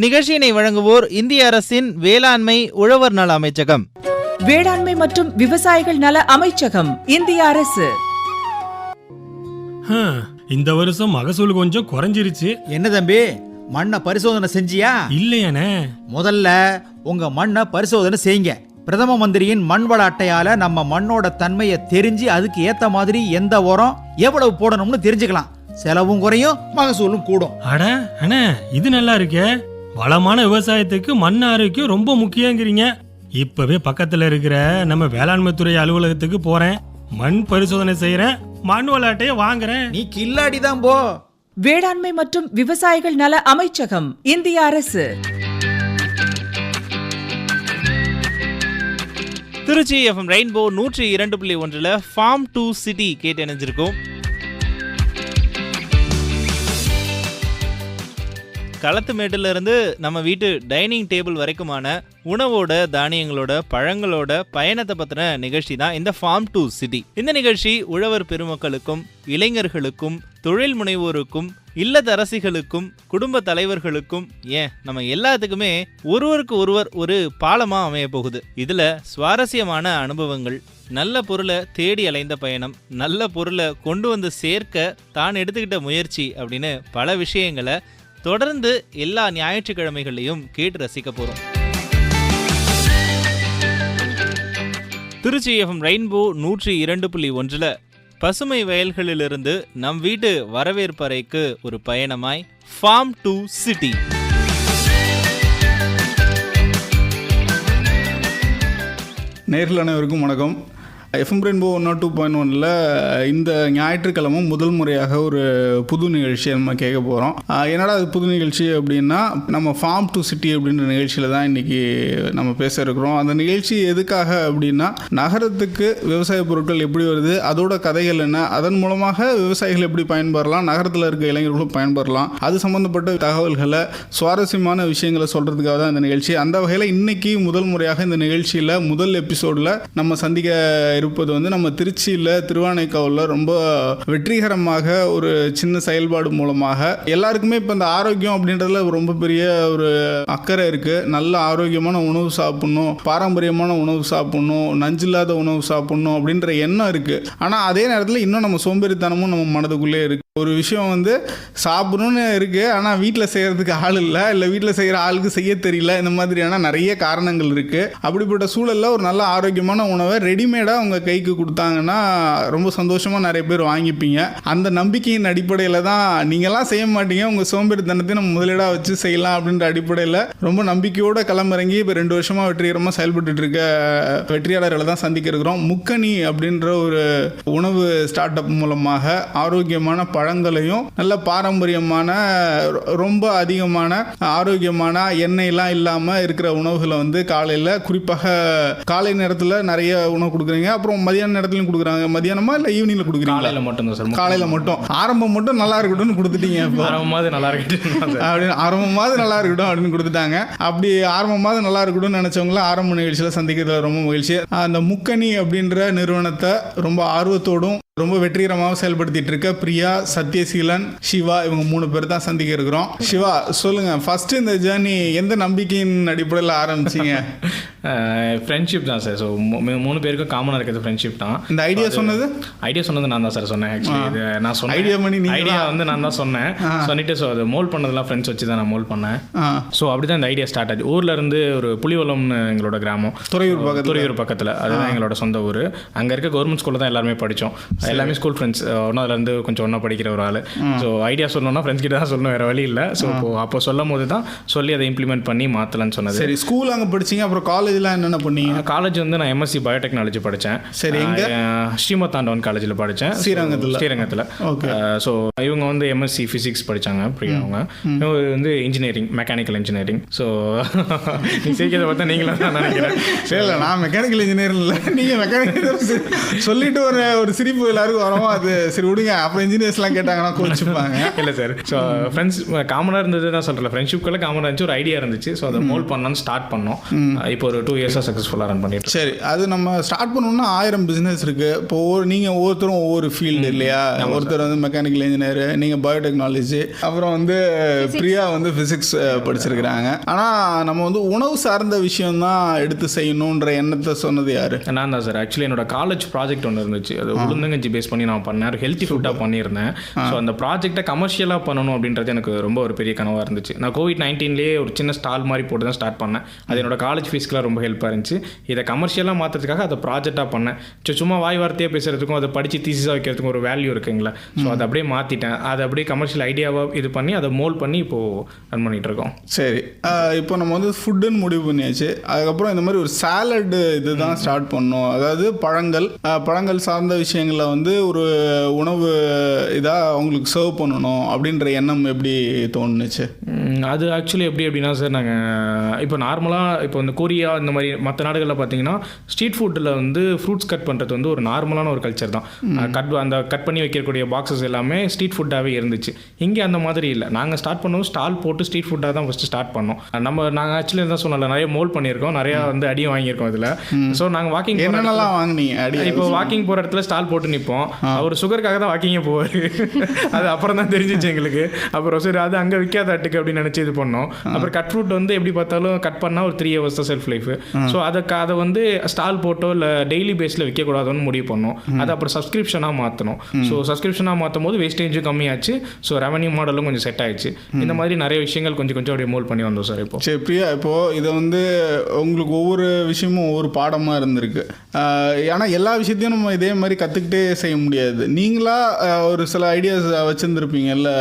நிகழ்ச்சியினை வழங்குவோர் இந்திய அரசின் வேளாண்மை உழவர் நல அமைச்சகம். வேளாண்மை மற்றும் விவசாயிகள் நல அமைச்சகம், இந்திய அரசு. இந்த வருஷம் மகசூல் கொஞ்சம் குறைஞ்சிருச்சு. என்ன தம்பி, மண்ணை பரிசோதனை செஞ்சியா? இல்லையானே. முதல்ல உங்க மண்ணை பரிசோதனை செய்யுங்க. பிரதம மந்திரியின் மண் வள அட்டையால நம்ம மண்ணோட தன்மையை தெரிஞ்சு அதுக்கு ஏத்த மாதிரி எந்த உரம் எவ்வளவு போடணும்னு தெரிஞ்சுக்கலாம். செலவும் குறையும், மகசூலும் கூடும். அட அண்ணே, இது நல்லா இருக்கே. வளமான விவசாயத்துக்கு மண் ஆரோக்கியம் ரொம்ப முக்கியங்கிறீங்க. இப்பவே பக்கத்துல இருக்கிற நம்ம வேளாண்மை துறை அலுவலகத்துக்கு போறேன், மண் பரிசோதனை செய்யறேன், மண் வள அட்டையை வாங்குறேன். நீ கில்லாடிதான் போ. வேளாண்மை மற்றும் விவசாயிகள் நல அமைச்சகம், இந்திய அரசு. Trichy FM rainbow 102.1 farm to city கேட்டு இணைஞ்சிருக்கோம். களத்து மேட்டில இருந்து நம்ம வீட்டு டைனிங் டேபிள் வரைக்குமான உணவோட, தானியங்களோட, பழங்களோட பயணத்தை பத்தின நிகழ்ச்சி தான் இந்த ஃபார்ம் டு சிட்டி. இந்த நிகழ்ச்சி உழவர் பெருமக்களுக்கும், இளைஞர்களுக்கும், தொழில் முனைவோருக்கும், இல்லத்தரசிகளுக்கும், குடும்ப தலைவர்களுக்கும், ஏன் நம்ம எல்லாத்துக்குமே ஒருவருக்கு ஒருவர் ஒரு பாலமா அமைய போகுது. இதுல சுவாரஸ்யமான அனுபவங்கள், நல்ல பொருளை தேடி அலைந்த பயணம், நல்ல பொருளை கொண்டு வந்து சேர்க்க தான் எடுத்துக்கிட்ட முயற்சி அப்படின்னு பல விஷயங்களை தொடர்ந்து எல்லா ஞாயிற்றுக்கிழமைகளையும் கேட்டு ரசிக்க போறோம். திருச்சி எஃப்எம் ரெயின்போ 102.1 பசுமை வயல்களிலிருந்து நம் வீட்டு வரவேற்பறைக்கு ஒரு பயணமாய் ஃபார்ம் டு சிட்டி. நேயர்கள் அனைவருக்கும் வணக்கம். எஃப்எம் ரெயின்போ 102.1 இந்த ஞாயிற்றுக்கிழமை முதல் முறையாக ஒரு புது நிகழ்ச்சியை நம்ம கேட்க போகிறோம். என்னடா அது புது நிகழ்ச்சி அப்படின்னா, நம்ம ஃபார்ம் டு சிட்டி அப்படின்ற நிகழ்ச்சியில் தான் இன்றைக்கி நம்ம பேச இருக்கிறோம். அந்த நிகழ்ச்சி எதுக்காக அப்படின்னா, நகரத்துக்கு விவசாய பொருட்கள் எப்படி வருது, அதோட கதைகள் என்ன, அதன் மூலமாக விவசாயிகள் எப்படி பயன்பெறலாம், நகரத்தில் இருக்க இளைஞர்களும் பயன்பெறலாம், அது சம்மந்தப்பட்ட தகவல்களை, சுவாரஸ்யமான விஷயங்களை சொல்கிறதுக்காக தான் இந்த நிகழ்ச்சி. அந்த வகையில் இன்றைக்கி முதல் முறையாக இந்த நிகழ்ச்சியில் முதல் எபிசோடில் நம்ம சந்திக்க இருப்பது வந்து நம்ம திருச்சியில் திருவானைக்காவில் ரொம்ப வெற்றிகரமாக ஒரு சின்ன செயல்பாடு மூலமாக எல்லாருக்குமே இப்போ இந்த ஆரோக்கியம் அப்படின்றதுல ரொம்ப பெரிய ஒரு அக்கறை இருக்குது. நல்ல ஆரோக்கியமான உணவு சாப்பிட்ணும், பாரம்பரியமான உணவு சாப்பிட்ணும், நஞ்சில்லாத உணவு சாப்பிட்ணும் அப்படின்ற எண்ணம் இருக்குது. ஆனால் அதே நேரத்தில் இன்னும் நம்ம சோம்பேறித்தனமும் நம்ம மனதுக்குள்ளே இருக்குது. ஒரு விஷயம் வந்து சாப்பிடணும்னு இருக்குது, ஆனால் வீட்டில் செய்கிறதுக்கு ஆள் இல்லை வீட்டில் செய்கிற ஆளுக்கு செய்ய தெரியல, இந்த மாதிரியான நிறைய காரணங்கள் இருக்குது. அப்படிப்பட்ட சூழலில் ஒரு நல்ல ஆரோக்கியமான உணவை ரெடிமேடாக உங்கள் கைக்கு கொடுத்தாங்கன்னா ரொம்ப சந்தோஷமாக நிறைய பேர் வாங்கிப்பீங்க. அந்த நம்பிக்கையின் அடிப்படையில் தான் நீங்களாம் செய்ய மாட்டீங்க, உங்கள் சோம்பேறித்தனத்தை நம்ம முதலீடாக வச்சு செய்யலாம் அப்படின்ற அடிப்படையில் ரொம்ப நம்பிக்கையோடு களமிறங்கி இப்போ 2 வருஷமாக வெற்றிகரமாக செயல்பட்டு இருக்க வெற்றியாளர்களை தான் சந்திக்க இருக்கிறோம். முக்கனி அப்படின்ற ஒரு உணவு ஸ்டார்ட் அப் மூலமாக ஆரோக்கியமான பழங்களையும் நல்ல பாரம்பரியமான ரொம்ப அதிகமான ஆரோக்கியமான எண்ணெயெல்லாம் இல்லாமல் இருக்கிற உணவுகளை வந்து காலையில், குறிப்பாக காலை நேரத்தில் நிறைய உணவு கொடுக்குறீங்க. அப்புறம் மதியான நேரத்துலையும் கொடுக்குறாங்க. மதியானமா இல்லை ஈவினிங்ல கொடுக்குறீங்க? காலையில் மட்டும் தான் சார். காலையில் மட்டும். ஆரம்பம் மட்டும் நல்லா இருக்கட்டும்னு கொடுத்துட்டீங்க. ஆரம்பமாவது நல்லா இருக்கட்டும் அப்படின்னு ஆரம்பமாவது நல்லா இருக்கட்டும் அப்படின்னு கொடுத்துட்டாங்க. அப்படி ஆரம்பமாவது நல்லா இருக்கட்டும்னு நினைச்சவங்கள ஆரம்ப நிகழ்ச்சியில் சந்திக்கிறதுல ரொம்ப மகிழ்ச்சி. அந்த முக்கனி அப்படின்ற நிறுவனத்தை ரொம்ப ஆர்வத்தோடும் ரொம்ப வெற்றிகரமாக செயல்படுத்திட்டு இருக்க பிரியா, சத்யசீலன், சிவா, இவங்க 3 பேர் தான் சந்திக்க இருக்கிறோம். சிவா, சொல்லுங்க, ஃபர்ஸ்ட் இந்த ஜேர்னி எந்த நம்பிக்கையின் அடிப்படையில் ஆரம்பிச்சிங்க? ஃப்ரெண்ட்ஷிப் தான் சார். ஸோ 3 பேருக்கும் காமனாக இருக்கிறது ஃப்ரெண்ட்ஷிப் தான். இந்த ஐடியா சொன்னது நான் தான் சார் சொன்னேன். ஆக்சுவலி இது நான் சொன்னேன். ஐடியா வந்து நான் தான் சொன்னேன். சொல்லிட்டு ஸோ அது மோல்ட் பண்ணதெல்லாம் ஃப்ரெண்ட்ஸ் வச்சு தான் நான் மோல்ட் பண்ணேன். ஸோ அப்படி தான் இந்த ஐடியா ஸ்டார்ட் ஆச்சு. ஊரில் இருந்து ஒரு புலிவலம்னு எங்களோட கிராமம், துறையூர் பக்கத்தில், அதுதான் எங்களோட சொந்த ஊர். அங்கே இருக்க கவர்மெண்ட் ஸ்கூலில் தான் எல்லாருமே படித்தோம். எல்லாமே ஸ்கூல் ஃப்ரெண்ட்ஸ், ஒன்றாவதுலேருந்து கொஞ்சம் ஒன்றா படிக்கிற ஒரு ஆள். ஸோ ஐடியா சொல்லணும்னா ஃப்ரெண்ட்ஸ் கிட்ட தான் சொல்லணும், வேறு வழி இல்லை. ஸோ அப்போ சொல்லும் போது தான் சொல்லி அதை இம்ப்ளிமெண்ட் பண்ணி மாற்றலான்னு சொன்னது. சரி, ஸ்கூல் அங்கே படிச்சிங்க, அப்புறம் காலேஜ்லாம் என்னென்ன பண்ணீங்க? காலேஜ் வந்து நான் எம்எஸ்சி பயோடெக்னாலஜி படித்தேன். சரி, எங்கே? ஸ்ரீமத்தாண்டவன் காலேஜில் படித்தேன், ஸ்ரீரங்கத்தில். ஸோ இவங்க வந்து எம்எஸ்சி ஃபிசிக்ஸ் படித்தாங்க, பிரியா. அவங்க இவங்க வந்து இன்ஜினியரிங், மெக்கானிக்கல் இன்ஜினியரிங். ஸோ நீ சீக்கிரத்தை பார்த்தா நீங்களும் தான் நினைக்கிறேன். சரி, இல்லை, நான் மெக்கானிக்கல் இன்ஜினியர் இல்லை, நீங்கள் மெக்கானிக்கல் சொல்லிட்டு ஒரு சிரிப்பு எல்லாருக்கும் வரவும், அது சரி விடுங்க, அப்புறம் இன்ஜினியர்ஸ்லாம் கேட்டாங்கன்னா கோச்சிப்பாங்க. இல்லை சார். ஸோ ஃப்ரெண்ட்ஸ் காமனாக இருந்தது தான் சொல்கிறேன். ஃப்ரெண்ட்ஷிப்குள்ள காமனாக இருந்துச்சு, ஒரு ஐடியா இருந்துச்சு. ஸோ அதை மோல்ட் பண்ணலான்னு ஸ்டார்ட் பண்ணோம். இப்போ ஒரு ஒரு 2 இயர்ஸாக சக்ஸஸ்ஃபுல்லாக ரன் பண்ணிட்டு. சரி, அது நம்ம ஸ்டார்ட் பண்ணணும்னா 1000 பிஸ்னஸ் இருக்குது. இப்போ நீங்கள் ஒவ்வொருத்தரும் ஒவ்வொரு ஃபீல்டு இல்லையா? ஒருத்தர் வந்து மெக்கானிக்கல் இன்ஜினியர், நீங்கள் பயோடெக்னாலஜி, அப்புறம் வந்து பிரியா வந்து ஃபிசிக்ஸ் படிச்சிருக்கிறாங்க. ஆனால் நம்ம வந்து உணவு சார்ந்த விஷயம்தான் எடுத்து செய்யணுன்ற எண்ணத்தை சொன்னது யார்? நான் தான் சார். ஆக்சுவலி என்னோட காலேஜ் ப்ராஜெக்ட் ஒன்று இருந்துச்சு. அது உளுந்தங்கஞ்சி பேஸ் பண்ணி நான் பண்ணேன். ஹெல்த்தி ஃபுட்டாக பண்ணியிருந்தேன். ஸோ அந்த ப்ராஜெக்டை கமர்ஷியலாக பண்ணணும் அப்படின்றது எனக்கு ரொம்ப ஒரு பெரிய கனவாக இருந்துச்சு. நான் COVID-19லேயே ஒரு சின்ன ஸ்டால் மாதிரி போட்டு தான் ஸ்டார்ட் பண்ணேன். அது என்னோட காலேஜ் ஃபீஸ்க்குலாம் ரொம்ப ஹெல்ப்பாக இருந்துச்சு. இதை கமர்ஷியலாக மாற்றுறதுக்காக அதை ப்ராஜெக்டாக பண்ணேன். சும்மா வாய் வார்த்தையாக பேசுகிறதுக்கும் அதை படித்து தீசிஸாக வைக்கிறதுக்கும் ஒரு வேல்யூ இருக்குங்களா? ஸோ அதை அப்படியே மாற்றிட்டேன். அதை அப்படியே கமர்ஷியல் ஐடியாவாக இது பண்ணி அதை மோல்ட் பண்ணி இப்போது ரன் பண்ணிகிட்டு இருக்கோம். சரி, இப்போ நம்ம வந்து ஃபுட்டுன்னு முடிவு பண்ணியாச்சு. அதுக்கப்புறம் இந்த மாதிரி ஒரு சாலடு இதுதான் ஸ்டார்ட் பண்ணோம். அதாவது பழங்கள் சார்ந்த விஷயங்களை வந்து ஒரு உணவு இதாக அவங்களுக்கு சர்வ் பண்ணணும் அப்படின்ற எண்ணம் எப்படி தோணுச்சு? அது ஆக்சுவலி எப்படி அப்படின்னா சார், நாங்கள் இப்போ நார்மலாக இப்போ இந்த கொரியா இந்த மாதிரி மற்ற நாடுகளில் பார்த்தீங்கன்னா ஸ்ட்ரீட் ஃபுட்டில் வந்து ஃப்ரூட்ஸ் கட் பண்ணுறது வந்து ஒரு நார்மலான ஒரு கல்ச்சர் தான். அந்த கட் பண்ணி வைக்கக்கூடிய பாக்ஸஸ் எல்லாமே ஸ்ட்ரீட் ஃபுட்டாகவே இருந்துச்சு. இங்கே அந்த மாதிரி இல்லை. நாங்கள் ஸ்டார்ட் பண்ணோம், ஸ்டால் போட்டு ஸ்ட்ரீட் ஃபுட்டாக தான் ஃபஸ்ட்டு ஸ்டார்ட் பண்ணோம். நாங்கள் ஆக்சுவலி தான் சொன்னல, நிறைய மோல்ட் பண்ணியிருக்கோம், நிறையா வந்து அடியும் வாங்கியிருக்கோம் இதில். ஸோ நாங்கள் வாக்கிங் என்னென்னலாம் வாங்கினீங்க அடி? இப்போ வாக்கிங் போகிற இடத்துல ஸ்டால் போட்டு நிற்போம். அவர் சுகருக்காக தான் வாக்கிங்கே போவார். அது அப்புறம் தான் தெரிஞ்சிச்சு எங்களுக்கு. அப்புறம் சரி அது அங்கே விற்காத அட்டுக்கு அப்படின்னு நினச்சி இது பண்ணோம். அப்புறம் கட் ஃப்ரூட் வந்து எப்படி பார்த்தாலும் கட் பண்ணால் ஒரு 3 hours தான் செல்ஃப் லைஃப். ஸோ அதை வந்து ஸ்டால் போட்டோ இல்லை டெய்லி பேஸில் விற்கக்கூடாதுன்னு முடிவு பண்ணோம். அதை அப்புறம் சப்ஸ்கிரிப்ஷனாக மாற்றணும். ஸோ சப்ஸ்கிரிப்ஷனாக மாற்றும் போது வேஸ்டேஜும் கம்மியாச்சு. ஸோ ரெவன்யூ மாடலும் கொஞ்சம் செட் ஆயிடுச்சு. இந்த மாதிரி நிறைய விஷயங்கள் கொஞ்சம் அப்படியே மோல்ட் பண்ணி வந்தோம் சார். இப்போ சரி பிரியா, இப்போது இதை வந்து உங்களுக்கு ஒவ்வொரு விஷயமும் ஒவ்வொரு பாடமாக இருந்திருக்கு. ஆனால் எல்லா விஷயத்தையும் நம்ம இதே மாதிரி கற்றுக்கிட்டே செய்ய முடியாது. நீங்களாக ஒரு சில ஐடியாஸ் வச்சுருந்துருப்பீங்கல்ல,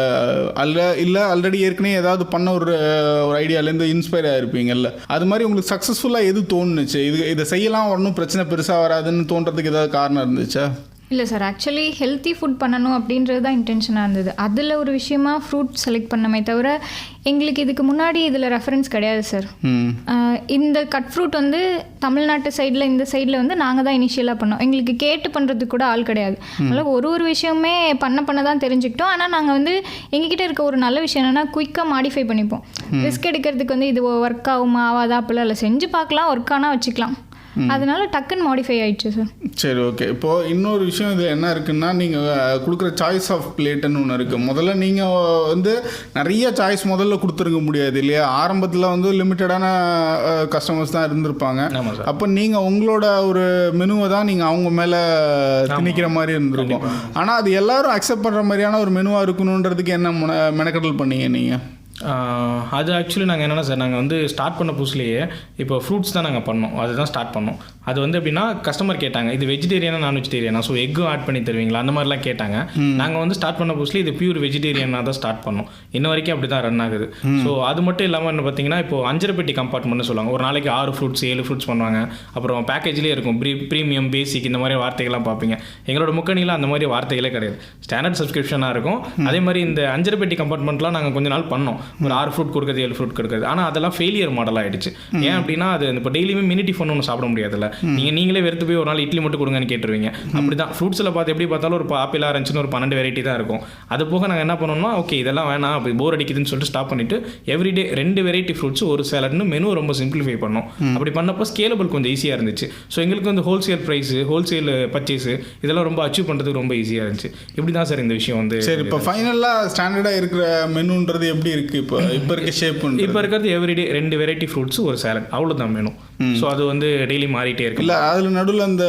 இல்லை ஆல்ரெடி ஏற்கனவே ஏதாவது பண்ண ஒரு ஐடியாலேருந்து இன்ஸ்பயர் ஆகிருப்பீங்கல்ல, அது மாதிரி உங்களுக்கு சக்ஸஸ்ஃபுல்லாக எது தோணுச்சு? இதை செய்யலாம், ஒன்றும் பிரச்சனை பெருசாக வராதுன்னு தோன்றதுக்கு ஏதாவது காரணம் இருந்துச்சா? இல்லை சார், ஆக்சுவலி ஹெல்த்தி ஃபுட் பண்ணணும் அப்படின்றது தான் இன்டென்ஷனாக இருந்தது. அதில் ஒரு விஷயமா ஃப்ரூட் செலக்ட் பண்ணமே தவிர எங்களுக்கு இதுக்கு முன்னாடி இதில் ரெஃபரன்ஸ் கிடையாது சார். இந்த கட் ஃப்ரூட் வந்து தமிழ்நாட்டு சைடில் இந்த சைடில் வந்து நாங்கள் தான் இனிஷியலாக பண்ணோம். எங்களுக்கு கேட்டு பண்ணுறதுக்கு கூட ஆள் கிடையாது. அதனால் ஒரு விஷயமே பண்ண தான் தெரிஞ்சுக்கிட்டோம். ஆனால் நாங்கள் வந்து எங்ககிட்ட இருக்க ஒரு நல்ல விஷயம் என்னென்னா குயிக்காக மாடிஃபை பண்ணிப்போம். ரிஸ்க் எடுக்கிறதுக்கு வந்து இது ஒர்க் ஆகுமா ஆகாதா அப்படிலாம் இல்லை, செஞ்சு பார்க்கலாம், ஒர்க் ஆனால் வச்சுக்கலாம். அதனால டக்குன்னு மாடிஃபை ஆயிடுச்சு சார். சரி, ஓகே. இப்போது இன்னொரு விஷயம் இதில் என்ன இருக்குன்னா, நீங்கள் கொடுக்குற சாய்ஸ் ஆஃப் பிளேட்டுன்னு ஒன்று இருக்குது. முதல்ல நீங்கள் வந்து நிறைய சாய்ஸ் முதல்ல கொடுத்துருக்க முடியாது இல்லையா? ஆரம்பத்தில் வந்து லிமிட்டடான கஸ்டமர்ஸ் தான் இருந்திருப்பாங்க. அப்போ நீங்கள் உங்களோட ஒரு மெனுவை தான் நீங்கள் அவங்க மேலே திணிக்கிற மாதிரி இருந்திருக்கும். ஆனால் அது எல்லாரும் அக்செப்ட் பண்ணுற மாதிரியான ஒரு மெனுவாக இருக்கணுன்றதுக்கு என்ன மெனக்கடல் பண்ணீங்க நீங்கள்? அது ஆக்சுவலி நாங்கள் என்னென்னா சார், நாங்கள் வந்து ஸ்டார்ட் பண்ண புதுசுலேயே இப்போ ஃப்ரூட்ஸ் தான் நாங்கள் பண்ணோம். அதுதான் ஸ்டார்ட் பண்ணோம். அது வந்து எப்படின்னா கஸ்டமர் கேட்டாங்க, இது வெஜிடேரியனா நான் வெஜிடேரியனா, ஸோ எக்கும் ஆட் பண்ணி தருவீங்களா, அந்த மாதிரிலாம் கேட்டாங்க. நாங்கள் வந்து ஸ்டார்ட் பண்ண புதுசுலேயே இது பியூர் வெஜிடேரியனாக தான் ஸ்டார்ட் பண்ணோம். இன்ன வரைக்கும் அப்படி தான் ரன் ஆகுது. ஸோ அது மட்டும் இல்லாமல் என்ன பார்த்தீங்கன்னா, இப்போ 5 பெட்டி கம்பார்ட்மெண்ட்னு சொல்லுவாங்க. ஒரு நாளைக்கு 6 ஃப்ரூட்ஸ் 7 ஃப்ரூட்ஸ் பண்ணுவாங்க. அப்புறம் பேக்கேஜ்லேயே இருக்கும் ப்ரீமியம், பேசிக், இந்த மாதிரி வார்த்தைகள்லாம் பார்ப்பீங்க. எங்களோட முக்கணியில் அந்த மாதிரி வார்த்தைகளே கிடையாது. ஸ்டாண்டர்ட் சப்ஸ்கிரிப்ஷனாக இருக்கும். அதே மாதிரி இந்த 5 பெட்டி கம்பார்ட்மெண்ட்லாம் நாங்கள் கொஞ்ச நாள் பண்ணோம். ஒரு 6 ஃப்ரூட் கொடுக்குறது 7 ஃப்ரூட் கொடுக்குறது. ஆனால் அதெல்லாம் ஃபெயிலியர் மாடல் ஆகிடுச்சு. ஏன் அப்படின்னா, அது இப்போ டெய்லியுமே மினி டிஃபன் ஒன்று சாப்பிட முடியாதுல்ல. நீங்களே வெறுத்து போய் ஒரு நாள் இட்லி மட்டும் கொடுங்கன்னு கேட்டுருவீங்க. அப்படி தான் ஃப்ரூட்ஸில் பார்த்து எப்படி பார்த்தாலும் ஒரு ஆப்பிள் ஆரஞ்சுன்னு ஒரு 12 வெரைட்டி தான் இருக்கும். அது போக நாங்கள் என்ன பண்ணோம்னா, ஓகே இதெல்லாம் வேணாம், அப்படி போர் அடிக்குதுன்னு சொல்லிட்டு ஸ்டாப் பண்ணிட்டு எவ்ரிடே 2 வெரைட்டி ஃப்ரூட்ஸ் ஒரு சேலட்னு மெனு ரொம்ப சிம்பிளிஃபை பண்ணோம். அப்படி பண்ணப்போ ஸ்கேலபிள் கொஞ்சம் ஈஸியாக இருந்துச்சு. ஸோ எங்களுக்கு வந்து ஹோல்சேல் ப்ரைஸு, ஹோல்சேல் பர்ச்சேஸு இதெல்லாம் ரொம்ப அச்சீவ் பண்ணுறதுக்கு ரொம்ப ஈஸியாக இருந்துச்சு. இப்படி தான் சார் இந்த விஷயம் வந்து. சரி, இப்போ ஃபைனலாக ஸ்டாண்டர்டாக இருக்கிற மெனுன்றது எப்படி இருக்குது? இப்போ இருக்க ஷேப் இப்போ இருக்கிறது எவ்ரிடே 2 வெரைட்டி ஃப்ரூட்ஸ் ஒரு சேலட், அவ்வளோதான் வேணும். ஸோ அது வந்து டெய்லி மாறிட்டே இருக்கு. இல்லை அதில் நடுவில் அந்த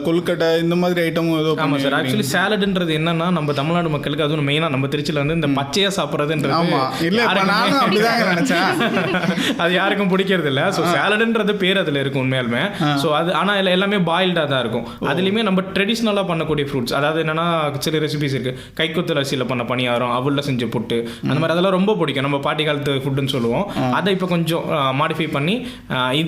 கொழுக்கட்டை இந்த மாதிரி ஐட்டமும் ஏதோ. ஆமாம் சார். ஆக்சுவலி சேலட்ன்றது என்னன்னா, நம்ம தமிழ்நாடு மக்களுக்கு அதுவும் மெயினாக நம்ம திருச்சியில் வந்து இந்த பச்சையாக சாப்பிட்றதுன்றது அது யாருக்கும் பிடிக்கிறது இல்லை. ஸோ சேலட்ன்றது பேர் அதில் இருக்கும் உண்மையாலுமே. ஸோ அது ஆனால் எல்லாமே பாயில்டாக தான் இருக்கும். அதுலேயுமே நம்ம ட்ரெடிஷ்னலாக பண்ணக்கூடிய ஃப்ரூட்ஸ், அதாவது என்னன்னா சில ரெசிபிஸ் இருக்குது. கைக்குத்தல் அரிசியில் பண்ண பணியாரம், அவலில் செஞ்ச புட்டு, அந்த மாதிரி அதெல்லாம் ரொம்ப பிடிக்கும். நம்ம பாட்டி காலத்து ஃபுட்டுன்னு சொல்லுவோம். அதை இப்போ கொஞ்சம் மாடிஃபை பண்ணி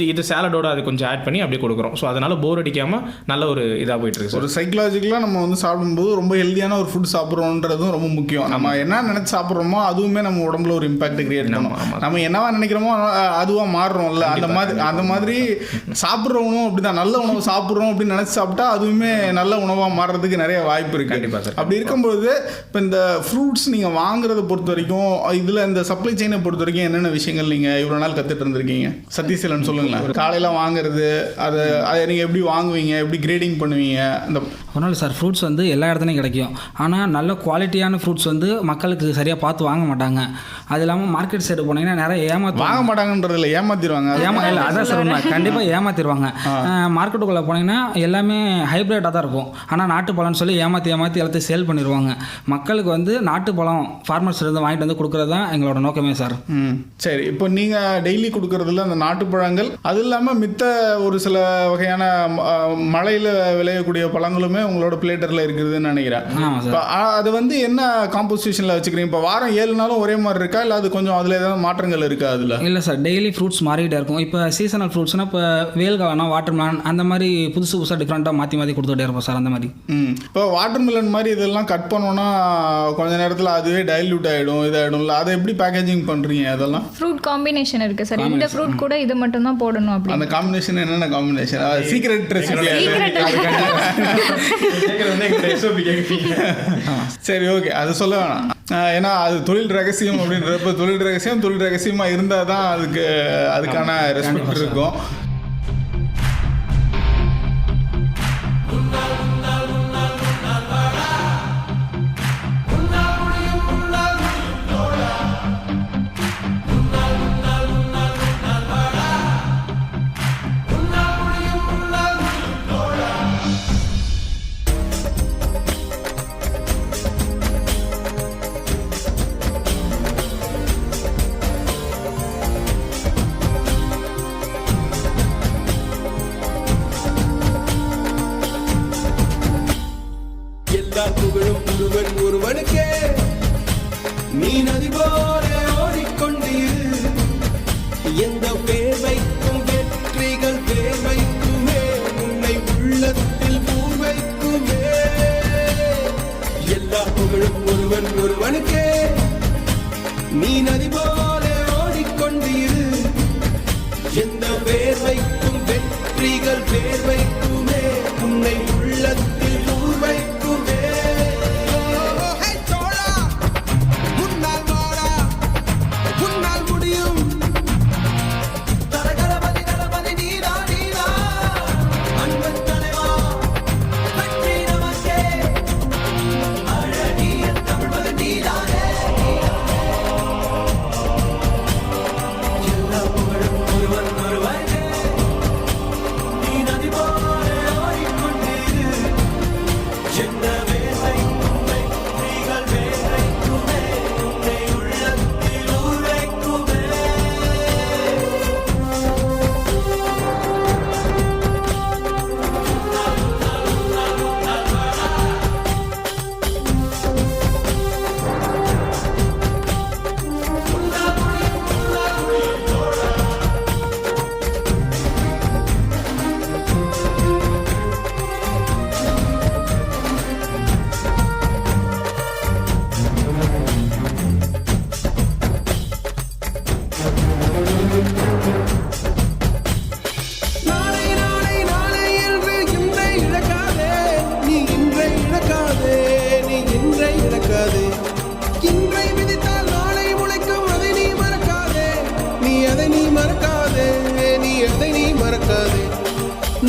இது சேலடோட அது கொஞ்சம் ஆட் பண்ணி அப்படியே கொடுக்குறோம். ஸோ அதனால போர் அடிக்காமல் நல்ல ஒரு இதாக போயிட்டு இருக்கு. ஒரு சைக்கலாஜிக்கலாக நம்ம வந்து சாப்பிடும்போது ரொம்ப ஹெல்தியான ஒரு ஃபுட் சாப்பிட்றோன்றதும் ரொம்ப முக்கியம். நம்ம என்ன நினைச்சு சாப்பிட்றோமோ அதுவுமே நம்ம உடம்புல ஒரு இம்பாக்ட் கிரியேட் பண்ணும். நம்ம என்னவா நினைக்கிறோமோ அதுவாக மாறுறோம்ல. அந்த மாதிரி சாப்பிட்ற உணவு அப்படிதான். நல்ல உணவு சாப்பிட்றோம் அப்படின்னு நினைச்சு சாப்பிட்டா அதுவுமே நல்ல உணவாக மாறுறதுக்கு நிறைய வாய்ப்பு இருக்கு. அப்படி இருக்கும்போது இப்போ இந்த ஃப்ரூட்ஸ் நீங்கள் வாங்குறத பொறுத்த வரைக்கும் இதில் இந்த சப்ளை செயினை பொறுத்த வரைக்கும் என்னென்ன விஷயங்கள் நீங்கள் இவ்வளோ நாள் கற்றுட்டு இருந்திருக்கீங்க? சதீஷ் சொல்லுங்களேன். காலையில் வாங்குறது, அதை நீங்கள் எப்படி வாங்குவீங்க, எப்படி கிரேடிங் பண்ணுவீங்க? அந்த ஒன்றும் சார், ஃப்ரூட்ஸ் வந்து எல்லா இடத்துலையும் கிடைக்கும். ஆனால் நல்ல குவாலிட்டியான ஃப்ரூட்ஸ் வந்து மக்களுக்கு சரியாக பார்த்து வாங்க மாட்டாங்க. அது இல்லாமல் மார்க்கெட் சைடு போனீங்கன்னா நிறைய வாங்க மாட்டாங்கன்றதில்ல, ஏமாத்திடுவாங்க. இல்லை அதான் சார் உண்மை, கண்டிப்பாக ஏமாத்திடுவாங்க. மார்க்கெட்டுக்குள்ளே போனீங்கன்னா எல்லாமே ஹைப்ரிட்டாக தான் இருக்கும். ஆனால் நாட்டுப்பழம்னு சொல்லி ஏமாற்றி எல்லாத்தையும் சேல் பண்ணிடுவாங்க. மக்களுக்கு வந்து நாட்டுப்பழம் ஃபார்மர்ஸ் இருந்து வாங்கிட்டு வந்து கொடுக்குறது தான் எங்களோட நோக்கமே சார். சரி, இப்போ நீங்கள் டெய்லி கொடுக்குறதுல அந்த நாட்டுப்பழங்கள், அது இல்லாமல் மித்த ஒரு சில வகையான மழையில் விளையக்கூடிய பழங்களுமே உங்களோட பிளேட்டரில் இருக்குதுன்னு நினைக்கிறேன். அது வந்து என்ன காம்போசிஷனில் வச்சுக்கிறீங்க? இப்போ வாரம் 7 நாளும் ஒரே மாதிரி இருக்கா, இல்லை அது கொஞ்சம் அதில் ஏதாவது மாற்றங்கள் இருக்கா? அதில் இல்லை சார், டெய்லி ஃப்ரூட்ஸ் மாறிக்கிட்டே இருக்கும். இப்போ சீசனல் ஃப்ரூட்ஸ்னால் இப்போ வேல் காலம்னா வாட்டர்மெலன், அந்த மாதிரி புதுசாக டிஃப்ரெண்ட்டாக மாற்றி கொடுத்துட்டே இருப்போம் சார். அந்த மாதிரி இப்போ வாட்டர்மெலன் மாதிரி இதெல்லாம் கட் பண்ணோன்னா கொஞ்ச நேரத்தில் அதுவே டைல்யூட் ஆகிடும், இதாகிடும்ல. அதை எப்படி பேக்கேஜிங் பண்ணுறீங்க? அதெல்லாம் ஃப்ரூட் காம்பினேஷன் இருக்குது சார். இந்த ஃப்ரூட் கூட இது மட்டும் தான் போடணும். அப்படி அந்த காம்பினேஷன் என்னென்ன காம்பினேஷன்? Secret recipe. சரி, ஓகே, அது சொல்ல வேணாம். ஏன்னா அது தொழில் ரகசியம் அப்படின்றப்ப தொழில் ரகசியமாக இருந்தால் தான் அதுக்கான ரெஸ்பெக்ட் இருக்கும். ஒருவனுக்கே நீ நதி போல ஓடிக்கொண்டீரு. எந்த பேர் வைக்கும் வெற்றிகள் பேர் வைக்குமே, உன்னை உள்ளத்தில் பூர் வைக்குமே. எல்லா புகழும் ஒருவனுக்கே நீ நதி போல ஓடிக்கொண்டீரு. எந்த பேர் வைக்கும் வெற்றிகள் பேர் வைக்குமே, உன்னை உள்ளத்தில் பூர் வைக்குமே.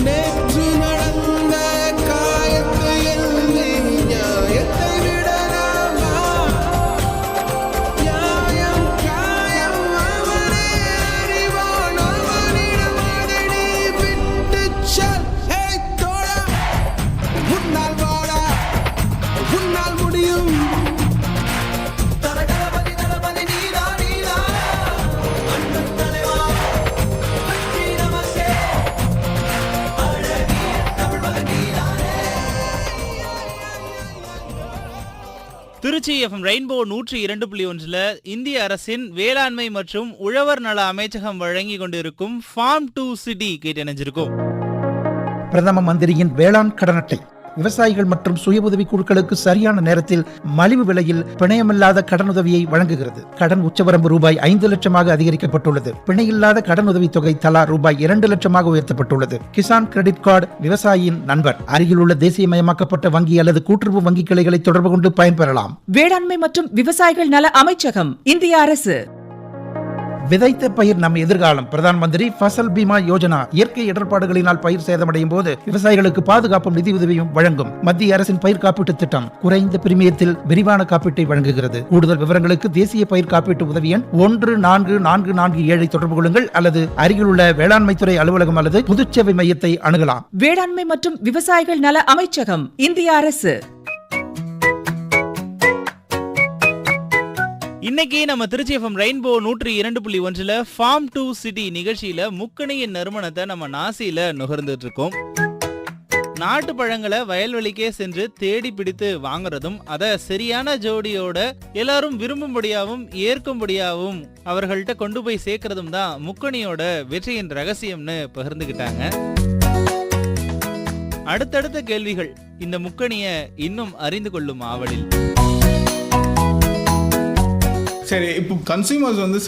நேற்று நடந்த காயத்தை எழுதி நியாயத்தை விடலாமா? நியாயம் காயம் அவனே அறிவான், அவனிடம் அதை நீ விட்டுச் செல். ஹே தோழா, உன்னால் வாடா, உன்னால் முடியும். திருச்சி FM ரெயின்போ 102.1 இந்திய அரசின் வேளாண்மை மற்றும் உழவர் நல அமைச்சகம் வழங்கி கொண்டிருக்கும் ஃபார்ம் டு சிட்டி கேட்டு இணைஞ்சிருக்கும். பிரதம மந்திரியின் வேளாண் கடன் அட்டை விவசாயிகள் மற்றும் சுய உதவி குழுக்களுக்கு சரியான நேரத்தில் மலிவு விலையில் பிணையமில்லாத கடனுதவியை வழங்குகிறது. கடன் உச்சவரம்பு ரூபாய் 5 லட்சமாக அதிகரிக்கப்பட்டுள்ளது. பிணையில்லாத கடனுதவி தொகை தலா ரூபாய் 2 லட்சமாக உயர்த்தப்பட்டுள்ளது. கிசான் கிரெடிட் கார்டு விவசாயியின் நண்பர். அருகில் உள்ள தேசியமயமாக்கப்பட்ட வங்கி அல்லது கூட்டுறவு வங்கி கிளைகளை தொடர்பு கொண்டு பயன்பெறலாம். வேளாண்மை மற்றும் விவசாயிகள் நல அமைச்சகம், இந்திய அரசு. விதைத்த பயிர் நம் எதிர்காலம். பிரதான் மந்திரி ஃபசல் பீமா யோஜனா இயற்கை இடர்பாடுகளினால் பயிர் சேதமடையும் போது விவசாயிகளுக்கு பாதுகாப்பும் நிதி உதவியும் வழங்கும் மத்திய அரசின் பயிர் காப்பீட்டு திட்டம் குறைந்த பிரீமியத்தில் விரிவான காப்பீட்டை வழங்குகிறது. கூடுதல் விவரங்களுக்கு தேசிய பயிர் காப்பீட்டு உதவி எண் 14447 தொடர்பு கொள்ளுங்கள் அல்லது அருகில் உள்ள வேளாண்மைத்துறை அலுவலகம் அல்லது பொதுச்சேவை மையத்தை அணுகலாம். வேளாண்மை மற்றும் விவசாயிகள் நல அமைச்சகம், இந்திய அரசு. இன்னைக்கு நம்ம Trichy FM rainbow 102.1 farm to city நிகழ்ச்சியில முக்கணியின் நறுமணத்தை நம்ம நாசியில நுகர்ந்துட்டு இருக்கோம். நாட்டு பழங்களை வயல்வெளிக்கே சென்று தேடி பிடித்து வாங்குறதும் அதை சரியான ஜோடியோட எல்லாரும் விரும்பும்படியாகவும் ஏற்கும்படியாகவும் அவர்கள்ட்ட கொண்டு போய் சேர்க்கறதும் தான் முக்கணியோட வெற்றியின் ரகசியம்னு பகிர்ந்துகிட்டாங்க. அடுத்தடுத்த கேள்விகள் இந்த முக்கணிய இன்னும் அறிந்து கொள்ளும் ஆவலில். சரி, இப்போ கன்சியூமர்ஸ் வந்து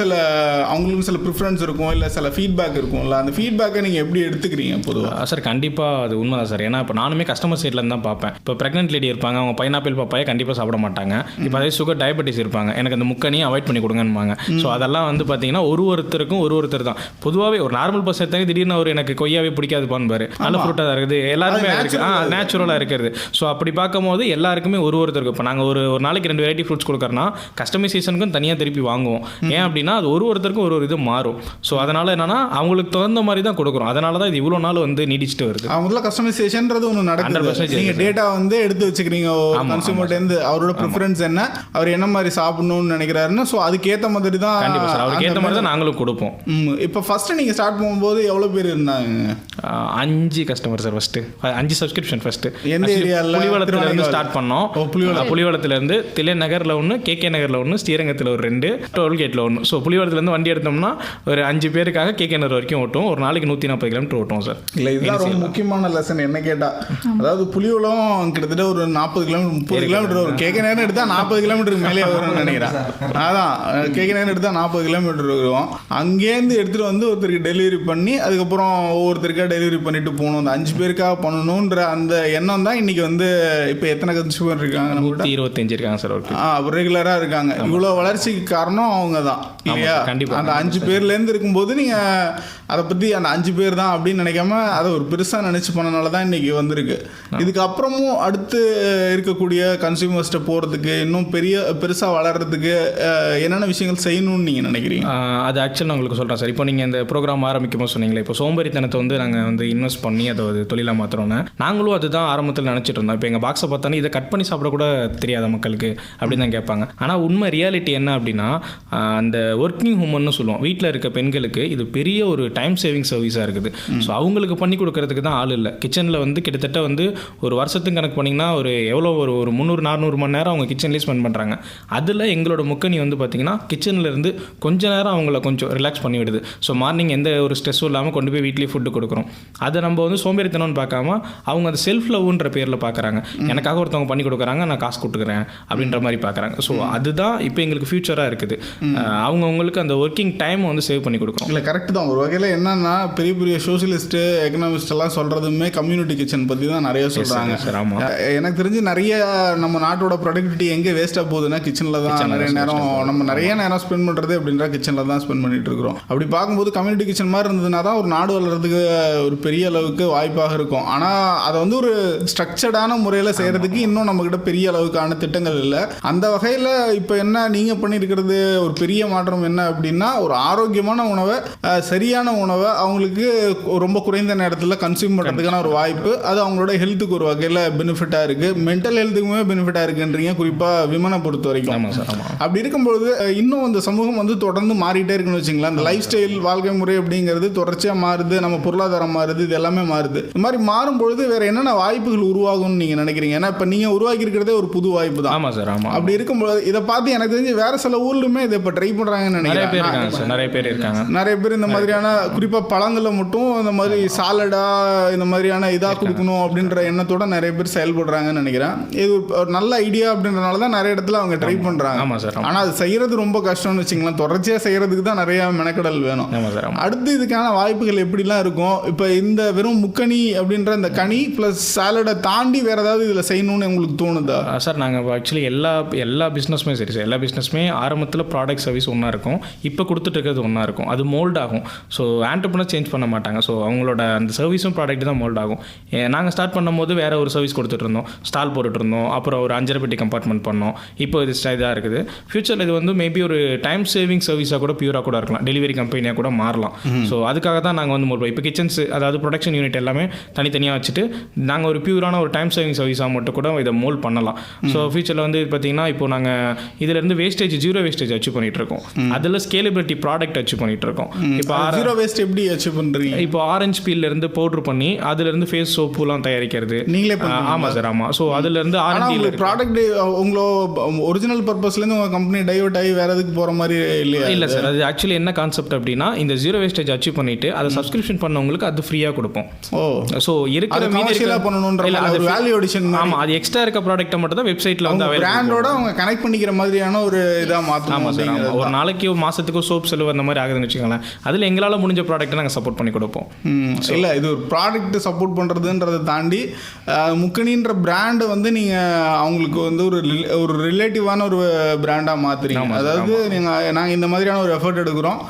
அவங்களுக்கு சில ப்ரிஃபரன்ஸ் இருக்கும், இல்லை சில ஃபீட்பேக் இருக்கும்ல, அந்த ஃபீட்பேக்கை நீங்கள் எப்படி எடுத்துக்கிறீங்க பொதுவாக? சார் கண்டிப்பாக அது உண்மை தான் சார். ஏன்னா இப்போ நானுமே கஸ்டமர் சைட்லேருந்து தான் பார்ப்பேன். இப்போ ப்ரெக்னென்ட் லேடி இருப்பாங்க, அவங்க பைனாப்பிள் பப்பாயை கண்டிப்பாக சாப்பிட மாட்டாங்க. இப்போ அதே சுகர் டயபெட்டிஸ் இருப்பாங்க, எனக்கு அந்த முக்கணியை அவாய்ட் பண்ணி கொடுங்கன்னுவாங்க. ஸோ அதெல்லாம் வந்து பார்த்தீங்கன்னா ஒருத்தருக்கும் ஒருத்தர் தான். பொதுவாகவே ஒரு நார்மல் பர்சன் எடுத்தாங்க திடீர்னு அவர் எனக்கு கொய்யாவே பிடிக்காதுப்பான்னு பாரு, நல்ல ஃப்ரூட்டாக தான் இருக்குது, எல்லாருமே இருக்குது, நேச்சுரலாக இருக்கிறது. ஸோ அப்படி பார்க்கும்போது எல்லாருக்குமே ஒருத்தருக்கு இப்போ நாங்கள் ஒரு நாளைக்கு 2 வெரைட்டி ஃப்ரூட்ஸ் கொடுக்குறோன்னா கஸ்டமைசேஷனுக்கும் தனியாக திருப்பி வாங்குவோம். ஏன் அப்படின்னா அது ஒருத்தருக்கும் ஒரு இது மாறும். ஸோ அதனால என்னன்னா அவங்களுக்கு தகுந்த மாதிரி தான் கொடுக்குறோம். அதனால தான் இது இவ்வளோ நாள் வந்து நீடிச்சுட்டு வருது. முதல்ல கஸ்டமைசேஷன்றது ஒன்று நடக்குது. நீங்கள் டேட்டா வந்து எடுத்து வச்சுக்கிறீங்க கன்சியூமர்ட்டேருந்து, அவரோட ப்ரிஃபரன்ஸ் என்ன, அவர் என்ன மாதிரி சாப்பிடணும்னு நினைக்கிறாருன்னு. ஸோ அதுக்கேற்ற மாதிரி தான் கண்டிப்பாக சார், அவருக்கு ஏற்ற மாதிரி தான் நாங்களும் கொடுப்போம். இப்போ ஃபர்ஸ்ட் நீங்கள் ஸ்டார்ட் பண்ணும்போது எவ்வளோ பேர் இருந்தாங்க? 5 customer sir. First 5 subscription. First எந்த ஏரியாவில்? புலிவளத்துலேருந்து ஸ்டார்ட் பண்ணோம். புலிவளத்துலேருந்து தில்லை நகரில் ஒன்று, கேகே நகரில் ஒன்று, ஸ்ரீரங்கத்தில் ஒரு 2, டோல்கேட்டில் ஒன்று. ஸோ புலிவளத்துலேருந்து வண்டி எடுத்தோம்னா ஒரு 5 பேருக்காக கேகே நகர் வரைக்கும் ஓட்டும். ஒரு நாளைக்கு 140 கிலோமீட்டர் ஓட்டும் சார். இல்லை, இதுதான் ரொம்ப முக்கியமான லெசன் என்ன கேட்டால். அதாவது புலிவளம் கிட்டத்தட்ட ஒரு 40 கிலோமீட்டர் 30 கிலோமீட்டர் வரும். கேகே நகர் எடுத்தால் 40 கிலோமீட்டருக்கு மேலே வரும்னு நினைக்கிறேன். அதான் கேகே நகர் எடுத்தால் 40 கிலோமீட்டர் வரும். அங்கேருந்து எடுத்துகிட்டு வந்து ஒருத்தருக்கு டெலிவரி பண்ணி அதுக்கப்புறம் ஒவ்வொருத்தருக்காக டெலிவரி பண்ணிட்டு போகணும். அந்த 5 பேருக்காக பண்ணணுன்ற அந்த எண்ணம் தான் இன்னைக்கு வந்து. இப்போ எத்தனை கன்சியூமர் இருக்காங்க? 125 இருக்காங்க சார். ரெகுலராக இருக்காங்க. இவ்வளோ வளர்ச்சிக்கு காரணம் அவங்க தான் இல்லையா? கண்டிப்பாக. அந்த 5 பேர்லேருந்து இருக்கும்போது நீங்கள் அதை பற்றி அந்த 5 பேர் தான் அப்படின்னு நினைக்காம அதை ஒரு பெருசாக நினச்சி பண்ணனால தான் இன்றைக்கி வந்திருக்கு. இதுக்கப்புறமும் அடுத்து இருக்கக்கூடிய கன்சியூமர்ஸ்ட்டை போகிறதுக்கு இன்னும் பெருசாக வளர்கிறதுக்கு என்னென்ன விஷயங்கள் செய்யணும்னு நீங்கள் நினைக்கிறீங்க? அது ஆக்சுவலாக நான் உங்களுக்கு சொல்கிறேன் சார். இப்போ நீங்கள் இந்த ப்ரோக்ராம் ஆரம்பிக்கும் போது சொன்னீங்களே, இப்போ சோம்பேறித்தனத்தை வந்து நாங்கள் வந்து இன்வெஸ்ட் பண்ணி அதை ஒரு தொழிலாக மாற்றுறோன்னு நாங்களும் அதுதான் ஆரம்பத்தில் நினச்சிட்டு இருந்தோம். இப்போ எங்கள் பாக்ஸை பார்த்தானே இதை கட் பண்ணி சாப்பிடக்கூட தெரியாத மக்களுக்கு அப்படின்னு தான் கேட்பாங்க. ஆனால் உண்மை ரியாலிட்டி என்ன அப்படின்னா, அந்த ஒர்க்கிங் உமன்னு சொல்லுவோம், வீட்டில் இருக்க பெண்களுக்கு இது பெரிய ஒரு டைம் சேவிங் சர்வீஸாக இருக்குது. ஸோ அவங்களுக்கு பண்ணி கொடுக்கறதுக்கு தான் ஆள் இல்லை. கிச்சனில் வந்து கிட்டத்தட்ட வந்து ஒரு வருஷத்துக்கு கணக்கு பண்ணிங்கன்னா ஒரு எவ்வளோ ஒரு 300-400 மணி நேரம் அவங்க கிச்சன்லேயே ஸ்பெண்ட் பண்ணுறாங்க. அதில் எங்களோட முக்கணி வந்து பார்த்திங்கன்னா கிச்சனில் இருந்து கொஞ்ச நேரம் அவங்கள கொஞ்சம் ரிலாக்ஸ் பண்ணி விடுது. ஸோ மார்னிங் எந்த ஒரு ஸ்ட்ரெஸ்ஸும் இல்லாமல் கொண்டு போய் வீட்லேயே ஃபுட்டு கொடுக்குறோம். அதை நம்ம வந்து சோம்பேறித்தனம்னு பார்க்காம அவங்க அந்த செல்ஃப் லவ்ன்ற பேரில் பார்க்குறாங்க. எனக்காக ஒருத்தவங்க பண்ணி கொடுக்குறாங்க, நான் காசு கொடுத்துக்கிறேன் அப்படின்ற மாதிரி பார்க்குறாங்க. ஸோ அதுதான் இப்போ எங்களுக்கு ஃபியூச்சராக இருக்குது. அவங்களுக்கு அந்த ஒர்க்கிங் டைம் வந்து சேவ் பண்ணி கொடுக்குறோம். இல்லை, கரெக்ட் தான். ஒரு வகையில் என்னன்னா பெரிய பெரிய சோசியலிஸ்ட்டு எக்கனாமிஸ்ட் எல்லாம் சொல்கிறதுமே கம்யூனிட்டி கிச்சன் பற்றி தான் நிறைய சொல்கிறாங்க. எனக்கு தெரிஞ்சு நிறைய நம்ம நாட்டோட ப்ரொடக்டிவிட்டி எங்கே வேஸ்ட்டாக போகுதுன்னா கிச்சனில் தான் நிறைய நேரம் ஸ்பெண்ட் பண்ணுறது அப்படின்ற கிச்சனில் தான் ஸ்பெண்ட் பண்ணிட்டு இருக்கிறோம். அப்படி பார்க்கும்போது கம்யூனிட்டி கிச்சன் மாதிரி இருந்ததுன்னா தான் ஒரு நாடு வளர்கிறதுக்கு ஒரு பெரிய அளவுக்கு வாய்ப்பாக இருக்கும். ஆனால் அதை வந்து ஒரு ஸ்ட்ரக்சர்டான முறையில் செய்கிறதுக்கு இன்னும் நம்மக்கிட்ட பெரிய அளவுக்கான திட்டங்கள் இல்லை. அந்த வகையில் இப்போ என்ன நீங்கள் பண்ணியிருக்கிறது ஒரு பெரிய மாற்றம் என்ன அப்படின்னா, ஒரு ஆரோக்கியமான உணவை, சரியான உணவை அவங்களுக்கு ரொம்ப குறைந்த நேரத்தில் கன்சியூம் பண்ணுறதுக்கான ஒரு வாய்ப்பு. அது அவங்களோட ஹெல்த்துக்கு ஒரு வகையில் பெனிஃபிட்டாக இருக்குது, மென்டல் ஹெல்த்துக்குமே பெனிஃபிட்டாக இருக்குன்றீங்க, குறிப்பாக விமனை பொறுத்த வரைக்கும். அப்படி இருக்கும்பொழுது இன்னும் அந்த சமூகம் வந்து தொடர்ந்து மாறிட்டே இருக்குன்னு வச்சுங்களேன். அந்த லைஃப் ஸ்டைல் வாழ்க்கை முறை அப்படிங்கிறது தொடர்ச்சியாக மாறுது, நம்ம பொருளாதாரம் மாறுது, இது எல்லாமே மாறுது. இந்த மாதிரி மாறும்பொழுது வேற என்னென்ன வாய்ப்புகள் உருவாகும்னு நீங்கள் நினைக்கிறீங்க? ஏன்னா இப்போ நீங்கள் உருவாக்கி இருக்கிறதே ஒரு புது வாய்ப்பு தான். ஆமாம் சார். ஆமாம். அப்படி இருக்கும்போது இதை பார்த்து எனக்கு தெரிஞ்சு வேற சில ஊர்லுமே இதை இப்போ ட்ரை பண்ணுறாங்கன்னு நிறைய பேர் நினைக்கிறேன். இருக்காங்க சார், நிறைய பேர் இருக்காங்க. நிறைய பேர் இந்த மாதிரியான குறிப்பாக பழங்களை மட்டும் இந்த மாதிரி சாலடா இந்த மாதிரியான இதாக கொடுக்கணும் அப்படின்ற எண்ணத்தோட நிறைய பேர் செயல்படுறாங்கன்னு நினைக்கிறேன். இது ஒரு நல்ல ஐடியா அப்படின்றனால தான் நிறைய இடத்துல அவங்க ட்ரை பண்ணுறாங்க. ஆமாம் சார். ஆனால் அது செய்கிறது ரொம்ப கஷ்டம்னு வச்சுங்களேன். தொடர்ச்சியாக செய்கிறதுக்கு தான் நிறைய மெனக்கடல் வேணும். ஆமாம் சார். அடுத்து இதுக்கான வாய்ப்புகள் எப்படிலாம் இருக்கும்? இப்போ இந்த வெறும் முக்கணி அப்படின்ற இந்த கனி ப்ளஸ் சாலடை தாண்டி வேறு ஏதாவது இதில் செய்யணும்னு உங்களுக்கு தோணுதா? சார் நாங்கள் ஆக்சுவலி எல்லா பிஸ்னஸுமே சரி சார், எல்லா பிஸ்னஸுமே ஆரம்பத்தில் ப்ராடக்ட் சர்வீஸ் ஒன்றா இருக்கும், இப்போ கொடுத்துட்டு இருக்கிறது ஒன்றா இருக்கும். அது மோல்ட் ஆகும். ஸோ ஆண்டர்ப்ரனர் சேஞ்ச் பண்ண மாட்டாங்க. ஸோ அவங்களோட அந்த சர்வீஸும் ப்ராடக்ட் தான் மோல்ட் ஆகும். நாங்கள் ஸ்டார்ட் பண்ணும்போது வேறு ஒரு சர்வீஸ் கொடுத்துட்டு இருந்தோம், ஸ்டால் போட்டுட்டு இருந்தோம், அப்புறம் ஒரு 5 பெட்டி கம்பார்ட்மெண்ட் பண்ணோம். இப்போ இது இதாக இருக்குது. ஃபியூச்சரில் இது வந்து மேபி ஒரு டைம் சேவிங் சர்வீஸாக கூட பியூராக கூட இருக்கலாம், டெலிவரி கம்பெனியாக கூட மாறலாம். ஸோ அதுக்காக தான் நாங்கள் வந்து மோல்ட் இப்போ கிச்சன்ஸ், அதாவது ப்ரொடக்ஷன் யூனிட் எல்லாமே தனித்தனியாக வச்சுட்டு நாங்கள் ஒரு பியூரான ஒரு டைம் சேவிங் சர்வீஸாக மட்டும் கூட இதை மோல்ட் பண்ணலாம். ஸோ ஃபியூச்சரில் வந்து பார்த்தீங்கன்னா இப்போ நாங்கள் இதிலேருந்து வேஸ்டேஜ் 0 வேஸ்டேஜ் அச்சீவ் பண்ணிட்டு இருக்கோம். அதில் ஸ்கேலபிலிட்டி ப்ராடக்ட் அச்சீவ் பண்ணிட்டு இருக்கோம். இப்போ 0 வேஸ்ட் எப்படி அச்சீவ் பண்ணுறீங்க? இப்போ ஆரஞ்சு பீல்லேருந்து பவுட்ரு பண்ணி அதுலேருந்து ஃபேஸ் சோப்புலாம் தயாரிக்கிறது நீங்களே? ஆமாம் சார், ஆமாம். ஸோ அதுலேருந்து ஆரஞ்சு ப்ராடக்ட் உங்களோட ஒரிஜினல் பர்பஸ்லேருந்து உங்கள் கம்பெனி டைவர்ட் ஆகி வேறு எதுக்கு போகிற மாதிரி இல்லையா? இல்லை சார், அது ஆக்சுவலி என்ன கான்செப்ட் அப்படின்னா இந்த 0 வேஸ்டேஜ் அச்சீவ் பண்ணிட்டு அதை சப்ஸ்கிரிப்ஷன் பண்ணவங்களுக்கு அது ஃப்ரீயாக கொடுப்போம். ஓ, ஸோ இருக்கிற பண்ணணுன்ற வேல்யூ அடிஷன். ஆமாம், அது எக்ஸ்ட்ரா இருக்க ப்ராடக்ட்டை மட்டும் தான் வெப்சைட்டில் வந்து பிராண்டோட அவங்க கனெக்ட் பண்ணிக்கிற மாதிரியான ஒரு இதாக மாற்றணும். ஆமாம் சார். ஒரு நாளைக்கு ஒரு மாதத்துக்கு சோப் செலவு அந்த மாதிரி ஆகுதுன்னு வச்சுக்கோங்களேன். அதில் எங்களால் முடிஞ்ச ப்ராடக்ட்டை நாங்கள் சப்போர்ட் பண்ணி கொடுப்போம். இல்லை, இது ஒரு ப்ராடக்ட் சப்போர்ட் பண்ணுறதுன்றதை தாண்டி முக்கணின்ற பிராண்டை வந்து நீங்கள் அவங்களுக்கு வந்து ஒரு ரிலேட்டிவான ஒரு பிராண்டாக மாற்றுறீங்க. அதாவது நாங்கள் இந்த மாதிரியான ஒரு எஃபர்ட் எடுக்கிறோம்.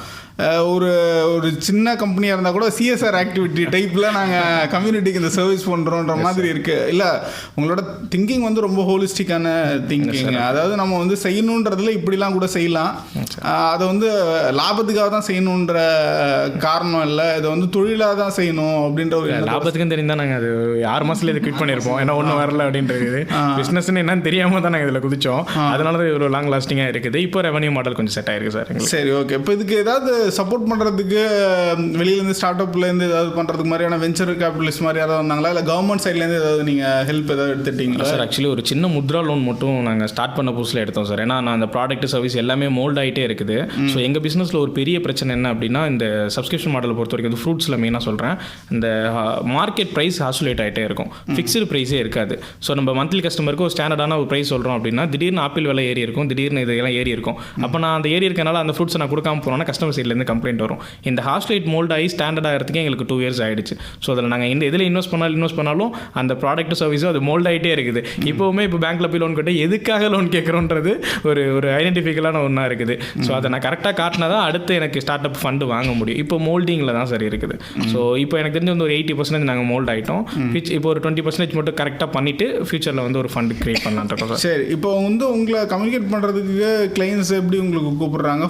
ஒரு சின்ன கம்பெனியாக இருந்தால் கூட சிஎஸ்ஆர் ஆக்டிவிட்டி டைப்பில் நாங்கள் கம்யூனிட்டிக்கு இந்த சர்வீஸ் பண்ணுறோன்ற மாதிரி இருக்குது. இல்லை, உங்களோட திங்கிங் வந்து ரொம்ப ஹோலிஸ்டிக்கான திங்கிங். அதாவது நம்ம வந்து செய்யணுன்றதுல இப்படிலாம் கூட செய்யலாம். அதை வந்து லாபத்துக்காக தான் செய்யணுன்ற காரணம் இல்லை, இதை வந்து தொழிலாக தான் செய்யணும் அப்படின்ற ஒரு லாபத்துக்கும் தெரிந்தால் நாங்கள் அது 6 மாதத்துல இதை குவிட் பண்ணியிருப்போம். ஏன்னா ஒன்றும் வரல அப்படின்றது பிஸ்னஸ்ன்னு என்னன்னு தெரியாமல் தான் நாங்கள் இதில் குதிச்சோம். அதனால தான் ஒரு லாங் லாஸ்டிங்காக இருக்குது. இப்போ ரெவன்யூ மாடல் கொஞ்சம் செட் ஆயிருக்கு சார். சரி, ஓகே. இப்போ இதுக்கு ஏதாவது சப்போர்ட் பண்ணுறதுக்கு வெளியிலேருந்து ஸ்டார்ட் அப்லேருந்து ஏதாவது பண்ணுறதுக்கு மாதிரியான வெஞ்சர் கேபிட்டலிஸ்ட் மாதிரி யாராவது வந்தாங்களா? இல்லை கவர்மெண்ட் சைட்லேருந்து ஏதாவது நீங்கள் ஹெல்ப் ஏதாவது எடுத்துட்டீங்களா? சார் ஆக்சுவலி ஒரு சின்ன முத்ரா லோன் மட்டும் நாங்கள் ஸ்டார்ட் பண்ண புதுசில் எடுத்தோம் சார். ஏன்னா நான் அந்த ப்ராடக்ட் சர்வீஸ் எல்லாமே மோல்ட் ஆகிட்டே இருக்குது. ஸோ எங்கள் பிஸ்னஸில் ஒரு பெரிய பிரச்சனை என்ன அப்படின்னா இந்த சப்ஸ்கிரிப்ஷன் மாடலை பொறுத்த வரைக்கும் இந்த ஃப்ரூட்ஸில் மெயினாக சொல்கிறேன், இந்த மார்க்கெட் ப்ரைஸ் ஆசுலேட் ஆகிட்டே இருக்கும், ஃபிக்ஸ்டு ப்ரைஸே இருக்காது. ஸோ நம்ம மந்த்லி கஸ்டமருக்கு ஒரு ஸ்டாண்டர்டான ஒரு ப்ரைஸ் சொல்கிறோம் அப்படின்னா திடீர்னு ஆப்பிள் விலை ஏறி இருக்கும், திடீர்னு இதெல்லாம் ஏறி இருக்கும். அப்போ நான் அந்த ஏறி இருக்கனால அந்த ஃப்ரூட்ஸை நான் கொடுக்காம போனோன்னா கஸ்டமர் சைட்லேருந்து கம்ப்ளைண்ட் வரும். இந்த ஹாஸ்லைட் மோல்ட் ஆகி ஸ்டாண்டர்ட் ஆகிறதுக்கு எங்களுக்கு 2 years ஆகிடுச்சு. ஸோ அதில் நாங்கள் இந்த இதில் இன்வெஸ்ட் பண்ணாலும் அந்த ப்ராடக்ட் சர்வீஸும் அது மோல்ட் ஆகிட்டே இருக்குது. இப்போவுமே இப்போ பேங்க்கில் போய் லோன் கேட்டு எதுக்காக லோன் கேட்குறோன்றது ஒரு ஐடென்டிஃபிக்கலான ஒன்றா இருக்குது. ஸோ அதை நான் கரெக்டாக காட்டினா தான் அடுத்து எனக்கு ஸ்டார்ட் அப் ஃபண்டு வாங்க முடியும். இப்போ மோல்டிங்கில் தான் சார் இருக்குது. ஸோ இப்போ எனக்கு தெரிஞ்சு வந்து ஒரு 80% நாங்கள் மோல்ட் ஆகிட்டோம். இப்போ ஒரு 20% மட்டும் கரெக்டாக பண்ணிவிட்டு ஃபியூச்சரில் வந்து ஒரு ஃபண்டு கிரியேட் பண்ணலான்றோம் சார். சரி, இப்போ வந்து உங்களை கம்யூனிகேட் பண்ணுறதுக்கு கிளைண்ட்ஸ் எப்படி உங்களுக்கு கூப்பிட்றாங்க?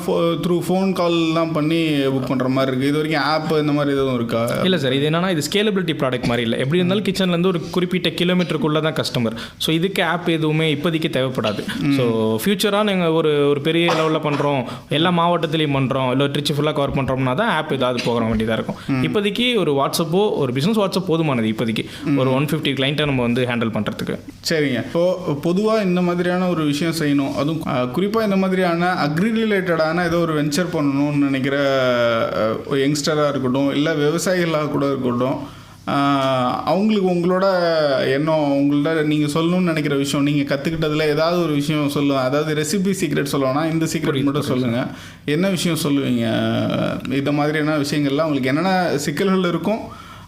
த்ரூ ஃபோன் கால்லாம் பண்ணி புக் பண்ணுற மாதிரி இருக்குது. இது வரைக்கும் ஆப் இந்த மாதிரி எதுவும் இருக்கா? இல்லை சார், இது என்னன்னா இது ஸ்கேலபிலிட்டி ப்ராடக்ட் மாதிரி இல்லை. எப்படி இருந்தாலும் கிச்சன்லேருந்து ஒரு குறிப்பிட்ட கிலோமீட்டருக்குள்ளே தான் கஸ்டமர். ஸோ இதுக்கு ஆப் எதுவுமே இப்போதைக்கு தேவைப்படாது. ஸோ ஃபியூச்சராக நாங்கள் ஒரு பெரிய லெவலில் பண்ணுறோம், எல்லா மாவட்டத்திலையும் பண்ணுறோம், இல்லை ட்ரிச்சு ஃபுல்லாக கவர் பண்ணுறோம்னா தான் ஆப் ஏதாவது போகிற வேண்டியதாக இருக்கும். இப்போதைக்கு ஒரு வாட்ஸ்அப்போ ஒரு பிஸ்னஸ் வாட்ஸ்அப் போதுமானது. இப்போதைக்கு ஒரு 150 கிளைண்ட்டை நம்ம வந்து ஹேண்டில் பண்ணுறதுக்கு. சரிங்க. இப்போது பொதுவாக இந்த மாதிரியான ஒரு விஷயம் செய்யணும், அதுவும் குறிப்பாக இந்த மாதிரியான அக்ரி ரிலேட்டடான ஏதோ ஒரு வெஞ்சர் பண்ணணும்னு நினைக்கிற யங்ஸ்டராக இருக்கட்டும், இல்லை விவசாயிகளாக கூட இருக்கட்டும், அவங்களுக்கு உங்களோட எண்ணம், உங்கள்ட்ட நீங்கள் சொல்லணும்னு நினைக்கிற விஷயம், நீங்கள் கற்றுக்கிட்டதில் ஏதாவது ஒரு விஷயம் சொல்லுவேன். அதாவது ரெசிபி சீக்ரெட் சொல்லணும்னா இந்த சீக்ரெட் மட்டும் சொல்லுங்கள். என்ன விஷயம் சொல்லுவீங்க? இந்த மாதிரியான விஷயங்கள்லாம் உங்களுக்கு என்னென்ன சிக்கல்கள் இருக்கும்,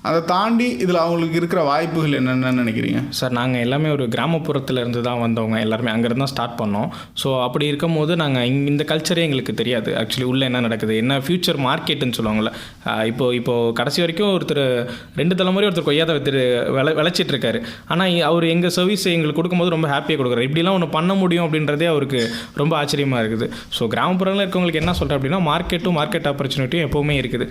அதை தாண்டி இதில் அவங்களுக்கு இருக்கிற வாய்ப்புகள் என்னென்னு நினைக்கிறீங்க? சார் நாங்கள் எல்லாமே ஒரு கிராமப்புறத்தில் இருந்து தான் வந்தவங்க, எல்லாருமே அங்கேருந்து தான் ஸ்டார்ட் பண்ணோம். ஸோ அப்படி இருக்கும் போது நாங்கள் இந்த கல்ச்சரே எங்களுக்கு தெரியாது. ஆக்சுவலி உள்ளே என்ன நடக்குது, என்ன ஃபியூச்சர் மார்க்கெட்டுன்னு சொல்லுவாங்கள்ல. இப்போது கடைசி வரைக்கும் ஒருத்தர் 2 தலைமுறை ஒருத்தர் கொய்யாத விளைச்சிட்டு இருக்காரு. ஆனால் அவர் எங்கள் சர்வீஸ் எங்களுக்கு கொடுக்கும்போது ரொம்ப ஹாப்பியாக கொடுக்குறாரு. இப்படிலாம் ஒன்று பண்ண முடியும் அப்படின்றதே அவருக்கு ரொம்ப ஆச்சரியமாக இருக்குது. ஸோ கிராமப்புறங்களில் இருக்கவங்களுக்கு என்ன சொல்கிறேன் அப்படின்னா மார்க்கெட் ஆப்பர்ச்சுனிட்டியும் எப்போவுமே இருக்குது.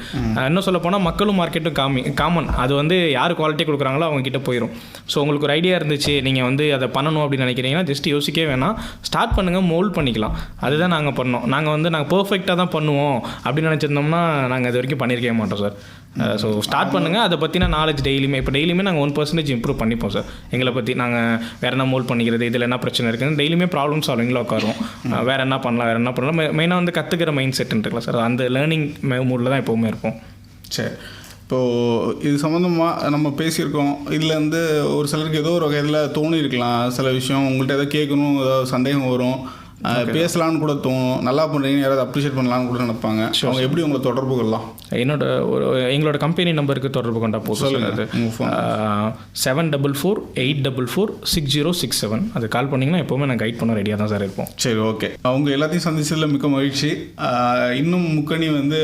இன்னும் சொல்ல போனால் மக்களும் மார்க்கெட்டும் காமன் காமன், அது வந்து யார் குவாலிட்டி கொடுக்குறாங்களோ அவங்க கிட்ட போயிடும். ஸோ உங்களுக்கு ஒரு ஐடியா இருந்துச்சு, நீங்கள் வந்து அதை பண்ணணும் அப்படின்னு நினைக்கிறீங்கன்னா ஜஸ்ட் யோசிக்கவே வேணாம், ஸ்டார்ட் பண்ணுங்கள், மோல்ட் பண்ணிக்கலாம். அதுதான் நாங்கள் பண்ணோம். நாங்கள் பர்ஃபெக்டாக தான் பண்ணுவோம் அப்படின்னு நினச்சிருந்தோம்னா நாங்கள் இது வரைக்கும் பண்ணியிருக்கவே மாட்டோம் சார். ஸோ ஸ்டார்ட் பண்ணுங்கள், அதை பற்றின நாலேஜ் டெய்லியுமே நாங்கள் 1% இம்ப்ரூவ் பண்ணிப்போம் சார். எங்களை பற்றி நாங்கள் வேறு என்ன மோல்ட் பண்ணிக்கிறது, இதில் என்ன பிரச்சனை இருக்குதுன்னு டெய்லியுமே ப்ராப்ளம் சால்விங்கில் உட்காருவோம். வேறு என்ன பண்ணலாம் மெயினாக வந்து கற்றுக்கிற மைண்ட் செட்டுன்னு இருக்கலாம் சார். அந்த லேர்னிங் மூடில் தான் எப்போவுமே இருப்போம். சரி, இப்போது இது சம்மந்தமாக நம்ம பேசியிருக்கோம். இதில் வந்து ஒரு சிலருக்கு ஏதோ ஒரு வகையில் தோணி இருக்கலாம், சில விஷயம் உங்கள்கிட்ட எதாவது கேட்கணும், ஏதாவது சந்தேகம் வரும், பேசலான்னு கூட தோணும், நல்லா பண்ணுறீங்கன்னு யாராவது அப்ரிஷியேட் பண்ணலான்னு கூட நினைப்பாங்க. அவங்க எப்படி உங்களை தொடர்பு கொள்ளலாம்? எங்களோட கம்பெனி நம்பருக்கு தொடர்பு கொண்டா போதும். அது 7448446067. அது கால் பண்ணிங்கன்னா எப்போவுமே நான் கைட் பண்ண ரெடியாக தான் சார் இருப்போம். சரி, ஓகே. அவங்க எல்லாத்தையும் சந்திச்சதில் மிக்க மகிழ்ச்சி. இன்னும் முக்கணி வந்து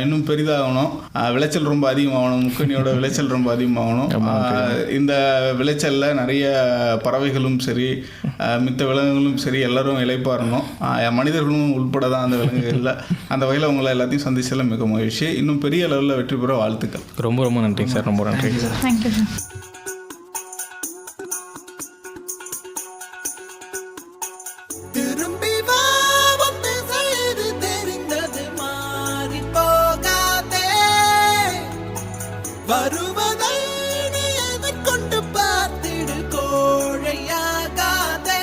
இன்னும் பெரிதாகணும், விளைச்சல் ரொம்ப அதிகமாகணும், முக்கணியோட விளைச்சல் ரொம்ப அதிகமாகணும். இந்த விளைச்சலில் நிறைய பறவைகளும் சரி, மித்த விலங்குகளும் சரி, எல்லாரும் இளைப்பாறணும், மனிதர்களும் உள்பட தான் அந்த விலங்குகளில். அந்த வகையில் உங்களை எல்லாத்தையும் சந்திச்சதில் மிக மகிழ்ச்சி. இன்னும் பெரிய லெவலில் வெற்றி பெற வாழ்த்துக்கள். ரொம்ப ரொம்ப நன்றி சார். ரொம்ப நன்றி. Thank you sir. திரும்பி வா, வந்து செய்து தெரிந்தது மாறி போகாதே, வருவதை நீ எதிர்கொண்டு பார்த்திடு, கோழையாகாதே.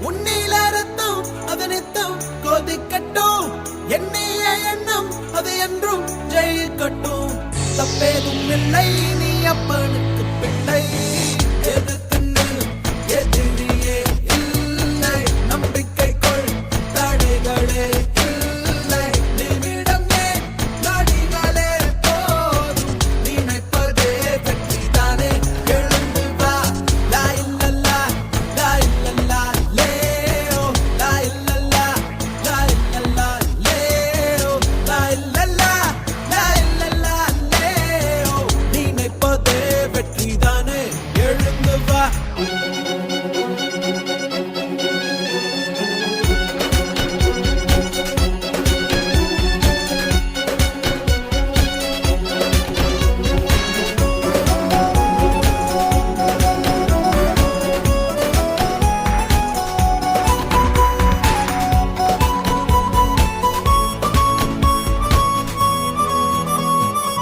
உன்னில் அறுத்தும் அதனித்தும் கொதிக்கட்டும், எண்ணிய எண்ணம் அது என்றும் ஜெயிக்கட்டும். தப்பேதும் இல்லை, நீ அப்பனுக்கு பிள்ளை. எதிர்த்து நில், எதிரியே இல்லை, நம்பிக்கை கொள், தடைகளே இல்லை. நிமிடம் ஏன், நொடிகளே போதும், நினைப்பதே வெற்றிதானே. எழுந்து வா, லா இல்லல்லா, லா இல்லல்லா, லேயோ, லா இல்லல்லா, லா இல்லல்லா, லேயோ, லா இல்லல்லா, லா இல்லல்லா, லேயோ. நினைப்பதே வெற்றிதானே, எழுந்து வா.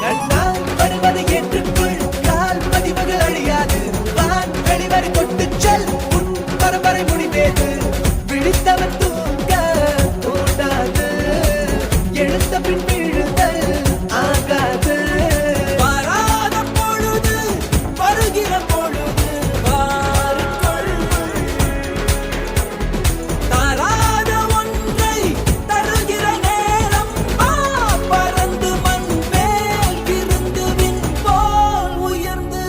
கண்ணால் வருவதை ஏற்றுக்கொள், கால் பதிவது அழியாது, வான் வெளிவரை கொட்டுச் செல், உன் பரம்பரை முடிவேது. விழித்தவன் தூங்க கூடாது, எழுந்த பின் விழுதல் ஆகாது. வராத பொழுது வருகிற பொழுது வாருக்குள், தராத ஒன்றை தருகிற நேரம் வா. பறந்து மண் மேல் விருந்து விண் போல் உயர்ந்து,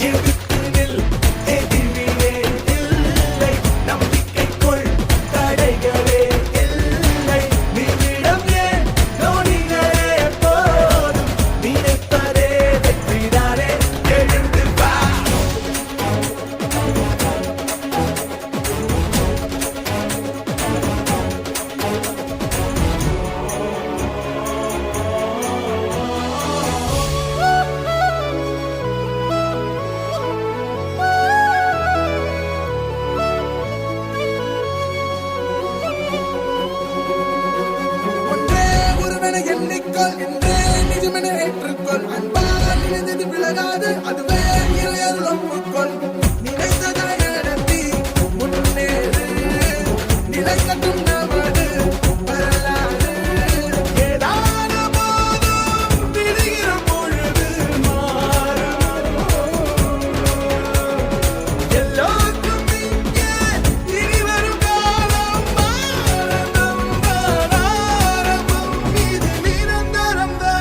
எதிர்த்து நில், எதிரியே இல்லை, நம்பிக்கை கொள், தடைகளே இல்லை. நிமிடம் ஏன், நொடிகளே போதும், நினைப்பதே வெற்றிதானே. எழுந்து வா. ஒன்றே ஒருவனை எண்ணிக்கொள், என்றே நிஜமென ஏற்றுக்கொள், அன்பால் நினைந்தது விலகாது, அதுவே இறையருள் ஒப்புக்கொள். நினைத்ததை நடத்தி முன்னேறு, நிலைக்கட்டும் நமது வரலாறு. ஏதான போதும் விடுகிற பொழுது மாறும், எல்லோருக்கும் இங்கே இனி வரும் காலம் ஆனந்தம் ஆரம்பம், இது நிரந்தரம் தான்.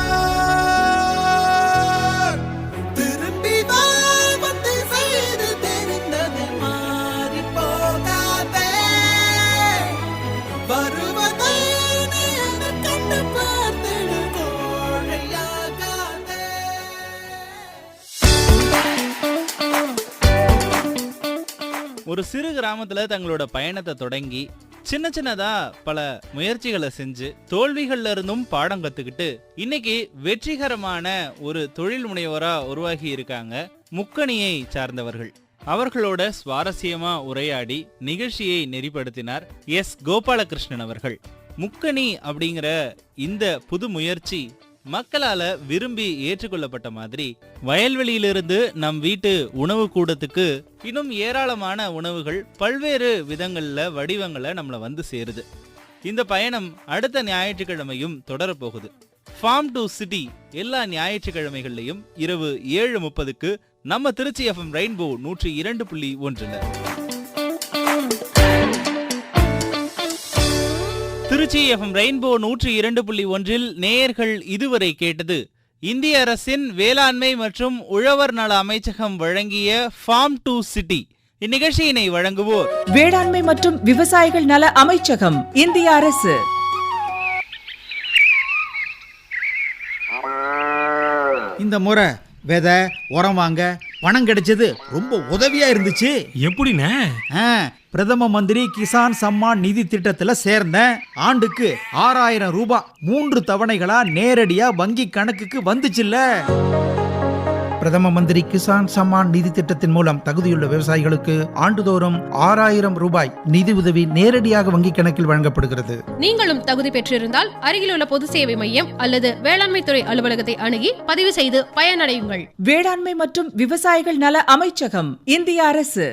திரும்பி வா, வந்து செய்து தெரிந்தது மாறி போகாதே, வருவதை நீ எதிர்கொண்டு பார்த்திடு, கோழையாகாதே. ஒரு சிறு கிராமத்தில் தங்களோட பயணத்தை தொடங்கி சின்ன சின்னதா பல முயற்சிகளை செஞ்சு தோல்விகள்ல இருந்தும் பாடம் கத்துக்கிட்டு இன்னைக்கு வெற்றிகரமான ஒரு தொழில் முனைவோரா உருவாகி இருக்காங்க முக்கணியை சார்ந்தவர்கள். அவர்களோட சுவாரஸ்யமா உரையாடி நிகழ்ச்சியை நெறிப்படுத்தினார் எஸ் கோபாலகிருஷ்ணன் அவர்கள். முக்கணி அப்படிங்கிற இந்த புது முயற்சி மக்களால விரும்பி ஏற்றுக்கொள்ளப்பட்ட மாதிரி வயல்வெளியிலிருந்து நம் வீட்டு உணவு கூடத்துக்கு இன்னும் ஏராளமான உணவுகள் பல்வேறு விதங்கள்ல வடிவங்களை நம்மள வந்து சேருது. இந்த பயணம் அடுத்த ஞாயிற்றுக்கிழமையும் தொடரப்போகுது. ஃபார்ம் டு சிட்டி எல்லா ஞாயிற்றுக்கிழமைகள்லையும் இரவு 7:30க்கு நம்ம Trichy FM rainbow 102.1. Trichy FM rainbow 102.1 நேயர்கள் இதுவரை கேட்டது இந்திய அரசின் வேளாண்மை மற்றும் உழவர் நல அமைச்சகம் வழங்கிய ஃபார்ம் டு சிட்டி. இந்நிகழ்ச்சியினை வழங்குவோர் வேளாண்மை மற்றும் விவசாயிகள் நல அமைச்சகம், இந்திய அரசு. இந்த முறை விதை உரம் வாங்க பணம் கிடைச்சது ரொம்ப உதவியா இருந்துச்சு. எப்படிண்ணே? பிரதம மந்திரி கிசான் சம்மான் நிதி திட்டத்துல சேர்ந்தேன். ஆண்டுக்கு 6000 ரூபாய் 3 தவணைகளா நேரடியா வங்கி கணக்குக்கு வந்துச்சுல்ல. பிரதம மந்திரி கிசான் சம்மான் நிதி திட்டத்தின் மூலம் தகுதியுள்ள விவசாயிகளுக்கு ஆண்டுதோறும் 6000 ரூபாய் நிதி உதவி நேரடியாக வங்கிக் கணக்கில் வழங்கப்படுகிறது. நீங்களும் தகுதி பெற்றிருந்தால் அருகிலுள்ள பொது சேவை மையம் அல்லது வேளாண்மை துறை அலுவலகத்தை அணுகி பதிவு செய்து பயனடையுங்கள். வேளாண்மை மற்றும் விவசாயிகள் நல அமைச்சகம், இந்திய அரசு.